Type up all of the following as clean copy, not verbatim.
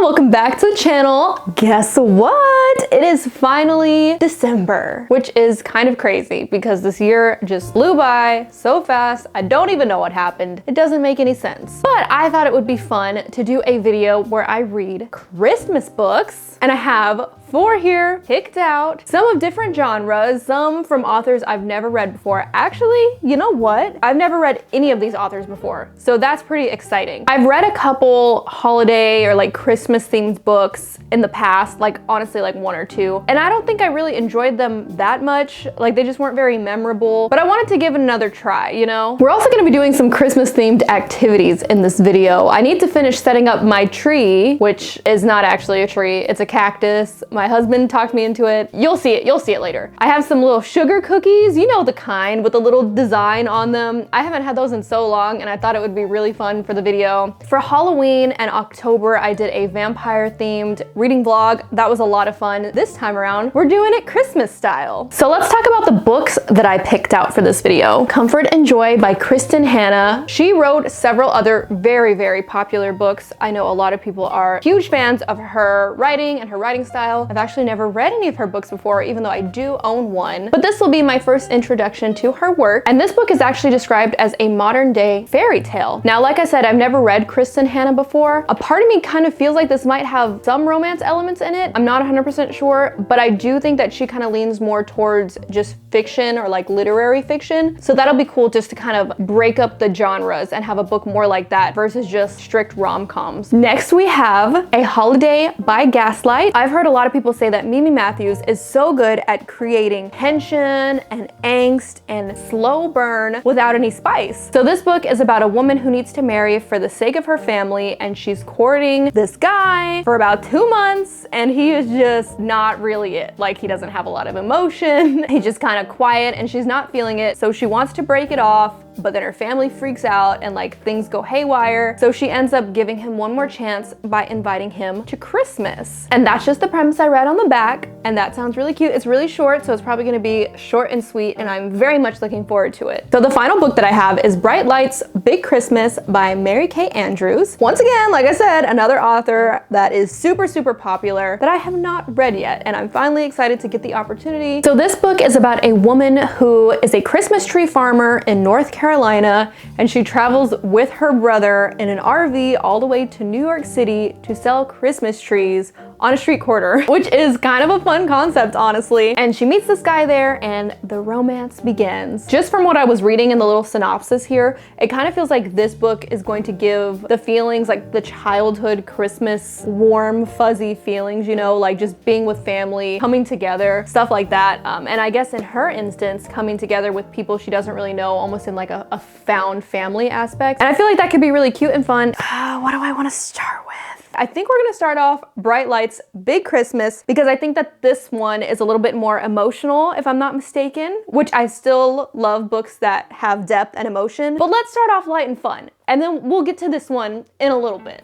welcome back to the channel. Guess what? It is finally December, which is kind of crazy because this year just flew by so fast. I don't even know what happened. It doesn't make any sense. But I thought it would be fun to do a video where I read Christmas books, and I have 4 here picked out, some of different genres, some from authors I've never read before. Actually, you know what? I've never read any of these authors before, so that's pretty exciting. I've read a couple holiday or like Christmas themed books in the past, like honestly like 1 or 2, and I don't think I really enjoyed them that much. Like they just weren't very memorable, but I wanted to give it another try, you know? We're also gonna be doing some Christmas themed activities in this video. I need to finish setting up my tree, which is not actually a tree, it's a cactus. My husband talked me into it. You'll see it later. I have some little sugar cookies, you know the kind with a little design on them. I haven't had those in so long and I thought it would be really fun for the video. For Halloween and October, I did a vampire themed reading vlog. That was a lot of fun. This time around, we're doing it Christmas style. So let's talk about the books that I picked out for this video. Comfort and Joy by Kristen Hanna. She wrote several other very, very popular books. I know a lot of people are huge fans of her writing and her writing style. I've actually never read any of her books before, even though I do own one. But this will be my first introduction to her work. And this book is actually described as a modern day fairy tale. Now, like I said, I've never read Kristen Hanna before. A part of me kind of feels like this might have some romance elements in it. I'm not 100% sure, but I do think that she kind of leans more towards just fiction or like literary fiction. So that'll be cool just to kind of break up the genres and have a book more like that versus just strict rom-coms. Next, we have A Holiday by Gaslight. I've heard a lot of people say that Mimi Matthews is so good at creating tension and angst and slow burn without any spice. So this book is about a woman who needs to marry for the sake of her family, and she's courting this guy for about 2 months, and he is just not really it. Like, he doesn't have a lot of emotion. He's just kind of quiet and she's not feeling it. So she wants to break it off, but then her family freaks out and like things go haywire. So she ends up giving him one more chance by inviting him to Christmas. And that's just the premise I read on the back, and that sounds really cute. It's really short, so it's probably gonna be short and sweet, and I'm very much looking forward to it. So the final book that I have is Bright Lights, Big Christmas by Mary Kay Andrews. Once again, like I said, another author that is super, super popular that I have not read yet, and I'm finally excited to get the opportunity. So this book is about a woman who is a Christmas tree farmer in North Carolina, and she travels with her brother in an RV all the way to New York City to sell Christmas trees on a street corner, which is kind of a fun concept, honestly. And she meets this guy there and the romance begins. Just from what I was reading in the little synopsis here, it kind of feels like this book is going to give the feelings, like the childhood Christmas, warm, fuzzy feelings, you know, like just being with family, coming together, stuff like that. And I guess in her instance, coming together with people she doesn't really know, almost in like a found family aspect. And I feel like that could be really cute and fun. What do I want to start with? I think we're gonna start off Bright Lights, Big Christmas, because I think that this one is a little bit more emotional, if I'm not mistaken, which I still love books that have depth and emotion. But let's start off light and fun, and then we'll get to this one in a little bit.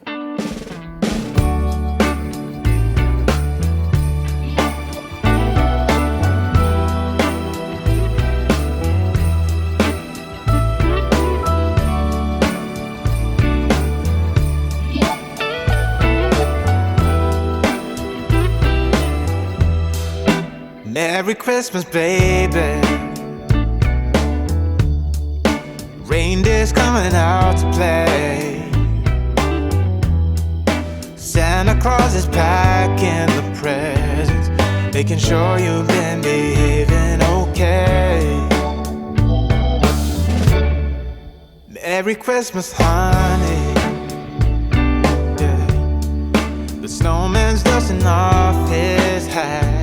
Merry Christmas, baby. Reindeer's coming out to play. Santa Claus is packing the presents, making sure you've been behaving okay. Merry Christmas, honey. Yeah. The snowman's dusting off his hat,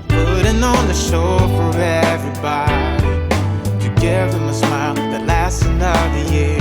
putting on the show for everybody, to give them a smile that lasts another year.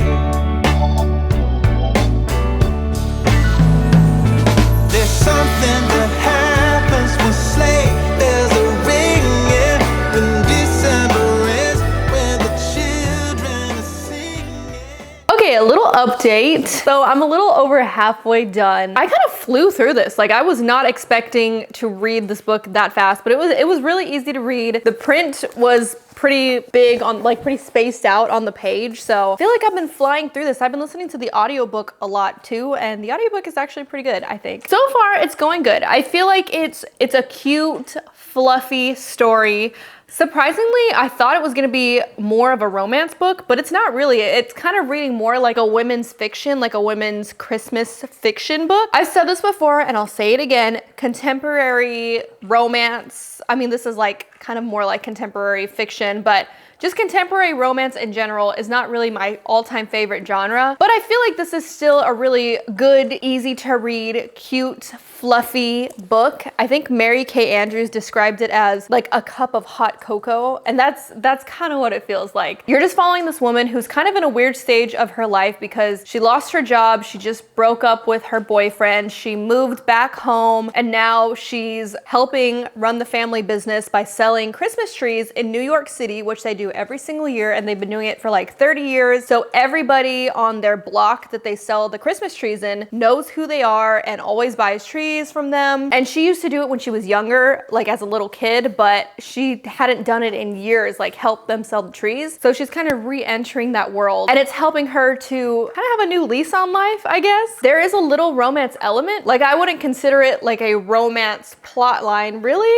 There's something that happens when sleigh bells are ringing, when December ends, when the children are singing. Okay, a little update. So I'm a little over halfway done. I kind of flew through this. Like, I was not expecting to read this book that fast, but it was really easy to read. The print was pretty big on, like pretty spaced out on the page. So I feel like I've been flying through this. I've been listening to the audiobook a lot too, and the audiobook is actually pretty good, I think. So far, it's going good. I feel like it's a cute, fluffy story. Surprisingly, I thought it was gonna be more of a romance book, but it's not really. It's kind of reading more like a women's fiction, like a women's Christmas fiction book. I've said this before and I'll say it again, contemporary romance. I mean, this is like kind of more like contemporary fiction, but just contemporary romance in general is not really my all-time favorite genre, but I feel like this is still a really good, easy to read, cute, fluffy book. I think Mary Kay Andrews described it as like a cup of hot cocoa, and that's kind of what it feels like. You're just following this woman who's kind of in a weird stage of her life because she lost her job, she just broke up with her boyfriend, she moved back home, and now she's helping run the family business by selling Christmas trees in New York City, which they do every single year, and they've been doing it for like 30 years. So everybody on their block that they sell the Christmas trees in knows who they are and always buys trees from them. And she used to do it when she was younger, like as a little kid, but she hadn't done it in years, like help them sell the trees. So she's kind of re-entering that world, and it's helping her to kind of have a new lease on life, I guess. There is a little romance element. Like, I wouldn't consider it like a romance plot line, really.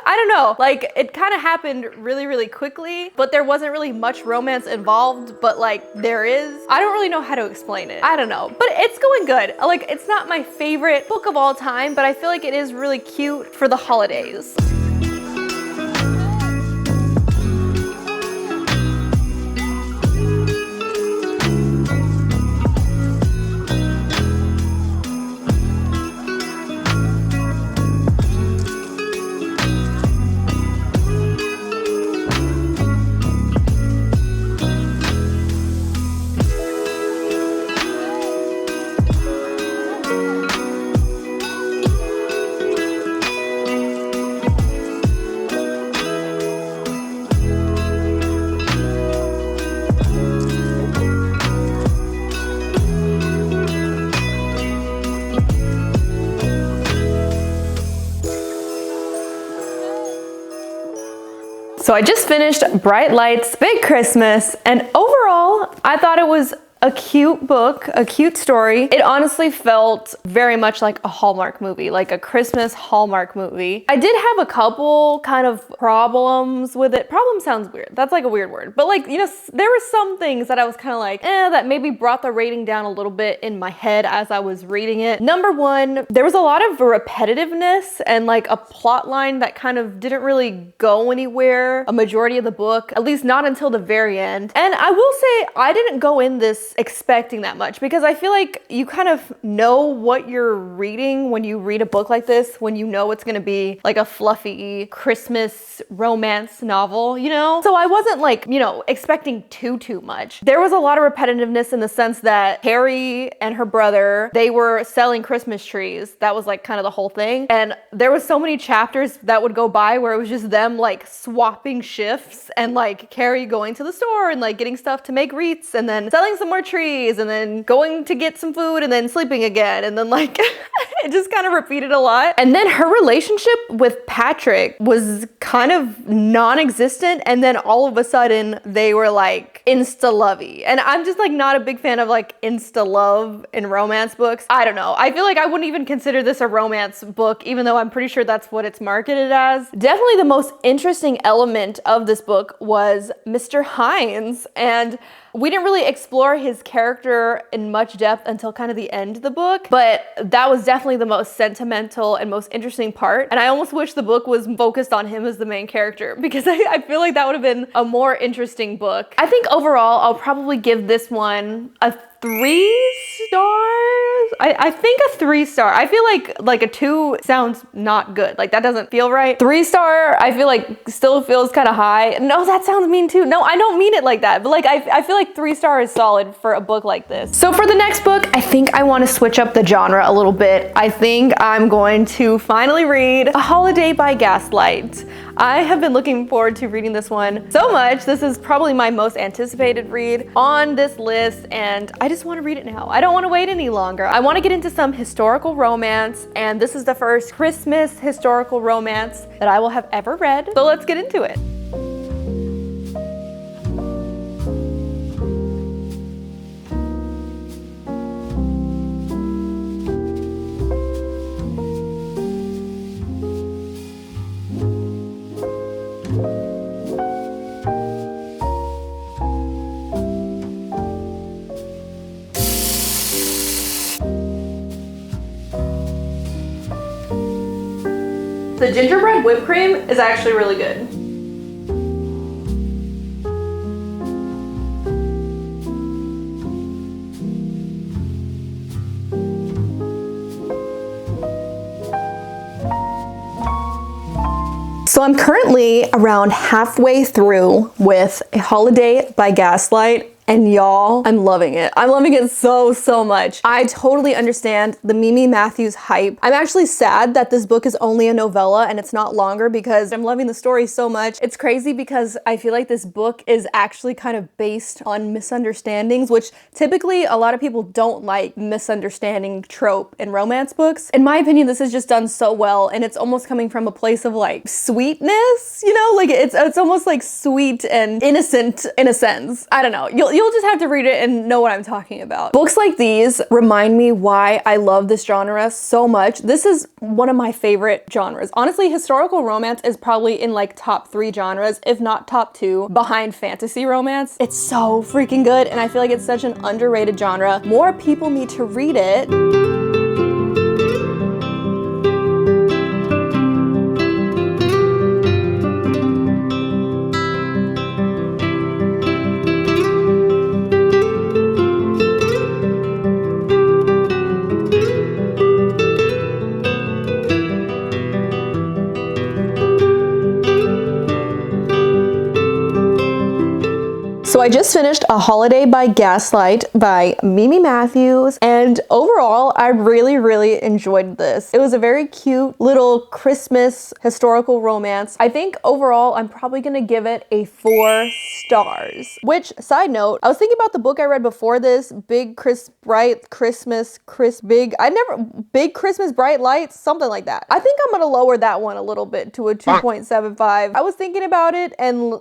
I don't know, like it kind of happened really, really quickly, but there wasn't really much romance involved, but like there is. I don't really know how to explain it. I don't know, but it's going good. Like, it's not my favorite book of all time, but I feel like it is really cute for the holidays. So I just finished Bright Lights, Big Christmas, and overall, I thought it was a cute book, a cute story. It honestly felt very much like a Hallmark movie, like a Christmas Hallmark movie. I did have a couple kind of problems with it. Problem sounds weird. That's like a weird word. But like, you know, there were some things that I was kind of like, that maybe brought the rating down a little bit in my head as I was reading it. Number one, there was a lot of repetitiveness and like a plot line that kind of didn't really go anywhere a majority of the book, at least not until the very end. And I will say, I didn't go in this expecting that much, because I feel like you kind of know what you're reading when you read a book like this, when you know it's gonna be like a fluffy Christmas romance novel, you know? So I wasn't like, you know, expecting too much. There was a lot of repetitiveness in the sense that Carrie and her brother, they were selling Christmas trees. That was like kind of the whole thing. And there was so many chapters that would go by where it was just them like swapping shifts, and like Carrie going to the store and like getting stuff to make wreaths, and then selling some more trees, and then going to get some food, and then sleeping again, and then like it just kind of repeated a lot. And then her relationship with Patrick was kind of non-existent, and then all of a sudden they were like insta-lovey, and I'm just like not a big fan of like insta-love in romance books. I don't know, I feel like I wouldn't even consider this a romance book, even though I'm pretty sure that's what it's marketed as. Definitely the most interesting element of this book was Mr. Hines, and we didn't really explore his character in much depth until kind of the end of the book, but that was definitely the most sentimental and most interesting part. And I almost wish the book was focused on him as the main character, because I feel like that would have been a more interesting book. I think overall, I'll probably give this one a 3 stars. I think a 3 star. I feel like a 2 sounds not good. Like that doesn't feel right. 3 star, I feel like still feels kind of high. No, that sounds mean too. No, I don't mean it like that. But like I feel like 3 star is solid for a book like this. So for the next book, I think I want to switch up the genre a little bit. I think I'm going to finally read A Holiday by Gaslight. I have been looking forward to reading this one so much. This is probably my most anticipated read on this list, and I just want to read it now. I don't want to wait any longer. I want to get into some historical romance, and this is the first Christmas historical romance that I will have ever read. So let's get into it. The gingerbread whipped cream is actually really good. So I'm currently around halfway through with A Holiday by Gaslight. And y'all, I'm loving it. I'm loving it so, so much. I totally understand the Mimi Matthews hype. I'm actually sad that this book is only a novella and it's not longer because I'm loving the story so much. It's crazy because I feel like this book is actually kind of based on misunderstandings, which typically a lot of people don't like misunderstanding trope in romance books. In my opinion, this is just done so well, and it's almost coming from a place of like sweetness, you know? Like it's almost like sweet and innocent in a sense. I don't know. You'll just have to read it and know what I'm talking about. Books like these remind me why I love this genre so much. This is one of my favorite genres. Honestly, historical romance is probably in like top 3 genres, if not top 2, behind fantasy romance. It's so freaking good, and I feel like it's such an underrated genre. More people need to read it. So I just finished A Holiday by Gaslight by Mimi Matthews, and overall I really, really enjoyed this. It was a very cute little Christmas historical romance. I think overall I'm probably gonna give it a 4 stars. Which, side note, I was thinking about the book I read before this, Big Christmas Bright Lights, something like that. I think I'm gonna lower that one a little bit to a 2.75. I was thinking about it and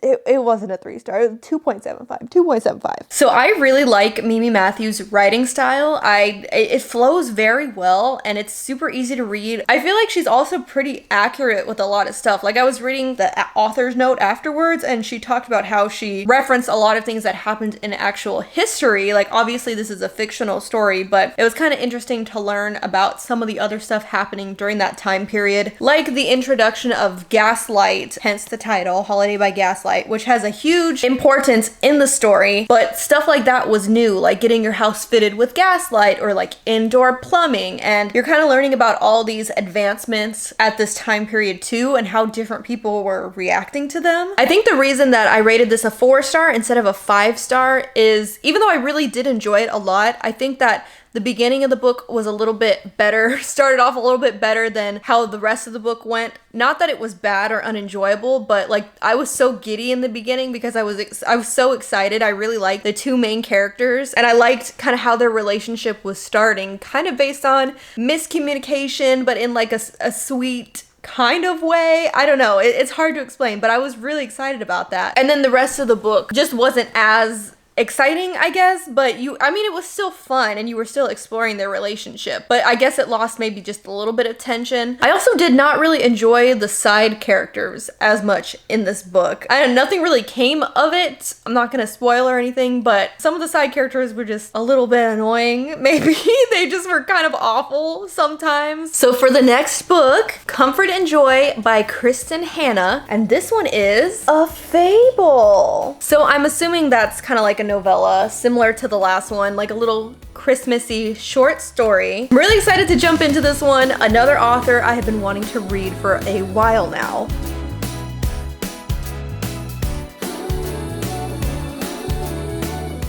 it wasn't a 3 star. 2.75. So I really like Mimi Matthews' writing style. It flows very well and it's super easy to read. I feel like she's also pretty accurate with a lot of stuff. Like I was reading the author's note afterwards and she talked about how she referenced a lot of things that happened in actual history. Like obviously this is a fictional story, but it was kind of interesting to learn about some of the other stuff happening during that time period. Like the introduction of Gaslight, hence the title, Holiday by Gaslight, which has a huge importance in the story, but stuff like that was new, like getting your house fitted with gaslight or like indoor plumbing, and you're kind of learning about all these advancements at this time period too and how different people were reacting to them. I think the reason that I rated this a 4 star instead of a 5 star is, even though I really did enjoy it a lot, I think that the beginning of the book was a little bit better, started off a little bit better than how the rest of the book went. Not that it was bad or unenjoyable, but like I was so giddy in the beginning because I was so excited. I really liked the 2 main characters and I liked kind of how their relationship was starting, kind of based on miscommunication, but in like a sweet kind of way. I don't know. It's hard to explain, but I was really excited about that. And then the rest of the book just wasn't as exciting, I guess, but it was still fun and you were still exploring their relationship, but I guess it lost maybe just a little bit of tension. I also did not really enjoy the side characters as much in this book. Nothing really came of it. I'm not gonna spoil or anything, but some of the side characters were just a little bit annoying. Maybe they just were kind of awful sometimes. So for the next book, Comfort and Joy by Kristen Hanna, and this one is a fable. So I'm assuming that's kind of like a novella similar to the last one, like a little Christmassy short story. I'm really excited to jump into this one. Another author I have been wanting to read for a while now.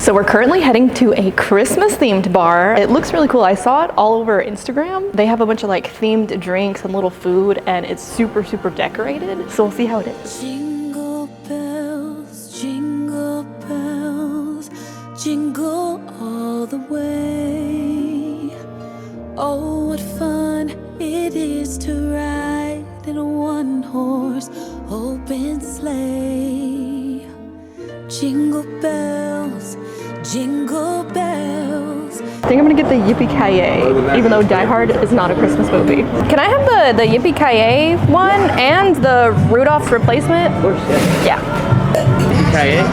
So we're currently heading to a Christmas themed bar. It looks really cool. I saw it all over Instagram. They have a bunch of like themed drinks and little food and it's super, super decorated. So we'll see how it is. Jingle bells, jingle bells, jingle all the way. Oh, what fun it is to ride in a one-horse open sleigh. Jingle bells, jingle bells. I think I'm gonna get the Yippee-Ki-Yay, even though Die Hard is not a Christmas movie. Can I have the Yippee-Ki-Yay one and the Rudolph's replacement? Of course, yeah. Yeah. Yippee-Ki-Yay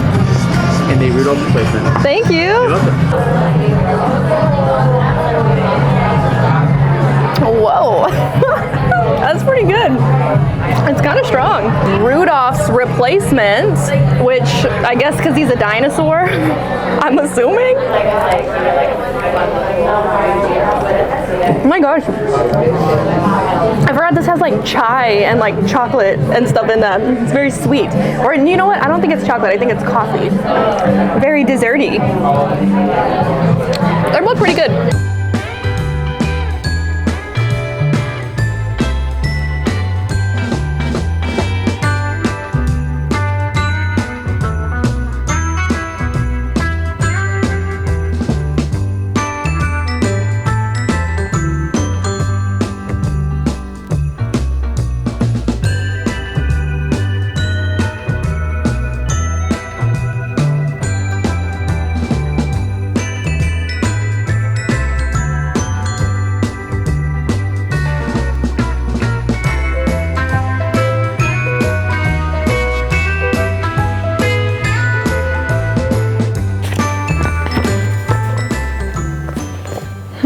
and the Rudolph replacement. Thank you. You're welcome. Whoa. That's pretty good. replacement, which I guess because he's a dinosaur, I'm assuming. Oh my gosh. I forgot this has like chai and like chocolate and stuff in them. It's very sweet. Or you know what? I don't think it's chocolate. I think it's coffee. Very desserty. They're both pretty good.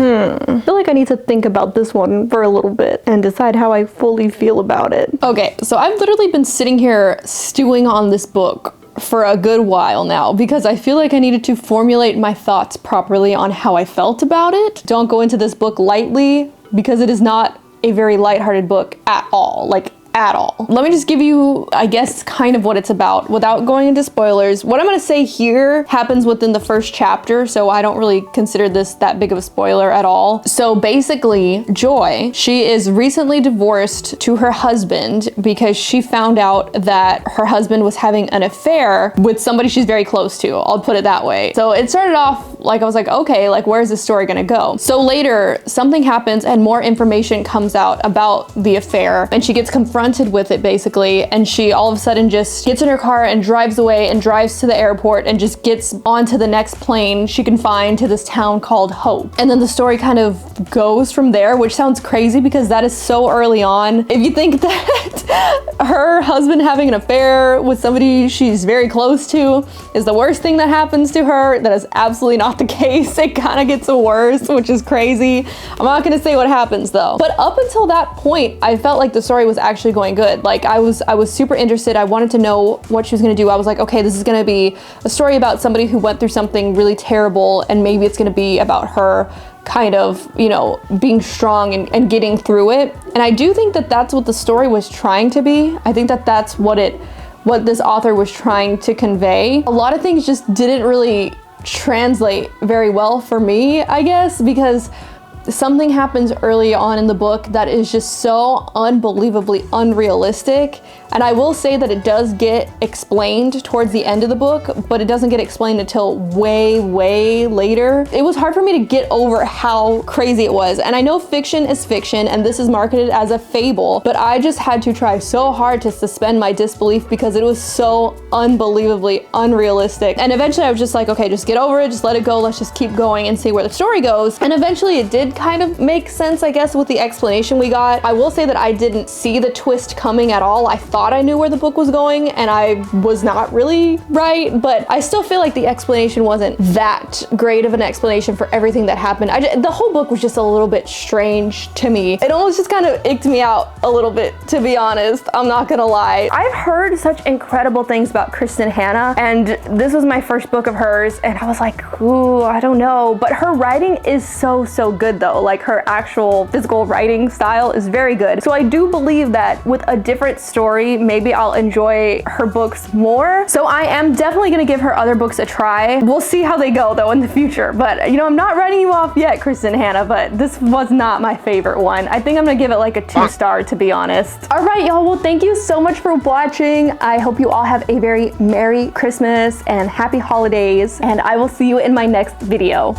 I feel like I need to think about this one for a little bit and decide how I fully feel about it. Okay, so I've literally been sitting here stewing on this book for a good while now because I feel like I needed to formulate my thoughts properly on how I felt about it. Don't go into this book lightly because it is not a very lighthearted book at all. Like, at all. Let me just give you, I guess, kind of what it's about without going into spoilers. What I'm gonna say here happens within the first chapter, so I don't really consider this that big of a spoiler at all. So basically, Joy, she is recently divorced to her husband because she found out that her husband was having an affair with somebody she's very close to. I'll put it that way. So it started off like I was like, okay, like where's this story gonna go? So later, something happens and more information comes out about the affair and she gets confronted with it basically, and she all of a sudden just gets in her car and drives away and drives to the airport and just gets onto the next plane she can find to this town called Hope. And then the story kind of goes from there, which sounds crazy because that is so early on. If you think that her husband having an affair with somebody she's very close to is the worst thing that happens to her, that is absolutely not the case. It kind of gets worse, which is crazy. I'm not gonna say what happens though. But up until that point, I felt like the story was actually going good. Like I was super interested. I wanted to know what she was gonna do. I was like, okay, this is gonna be a story about somebody who went through something really terrible and maybe it's gonna be about her kind of, you know, being strong and getting through it. And I do think that that's what the story was trying to be. I think that that's what this author was trying to convey. A lot of things just didn't really translate very well for me, I guess, because something happens early on in the book that is just so unbelievably unrealistic. And I will say that it does get explained towards the end of the book, but it doesn't get explained until way, way later. It was hard for me to get over how crazy it was. And I know fiction is fiction and this is marketed as a fable, but I just had to try so hard to suspend my disbelief because it was so unbelievably unrealistic. And eventually I was just like, okay, just get over it, just let it go, let's just keep going and see where the story goes. And eventually it did kind of make sense, I guess, with the explanation we got. I will say that I didn't see the twist coming at all. I thought I knew where the book was going and I was not really right, but I still feel like the explanation wasn't that great of an explanation for everything that happened. The whole book was just a little bit strange to me. It almost just kind of icked me out a little bit, to be honest. I'm not gonna lie. I've heard such incredible things about Kristen Hanna, and this was my first book of hers, and I was like, ooh, I don't know. But her writing is so good though. Like her actual physical writing style is very good. So I do believe that with a different story, maybe I'll enjoy her books more. So I am definitely gonna give her other books a try. We'll see how they go though in the future. But you know, I'm not writing you off yet, Kristen Hanna, but this was not my favorite one. I think I'm gonna give it like a 2-star, to be honest. All right, y'all, well, thank you so much for watching. I hope you all have a very Merry Christmas and Happy Holidays, and I will see you in my next video.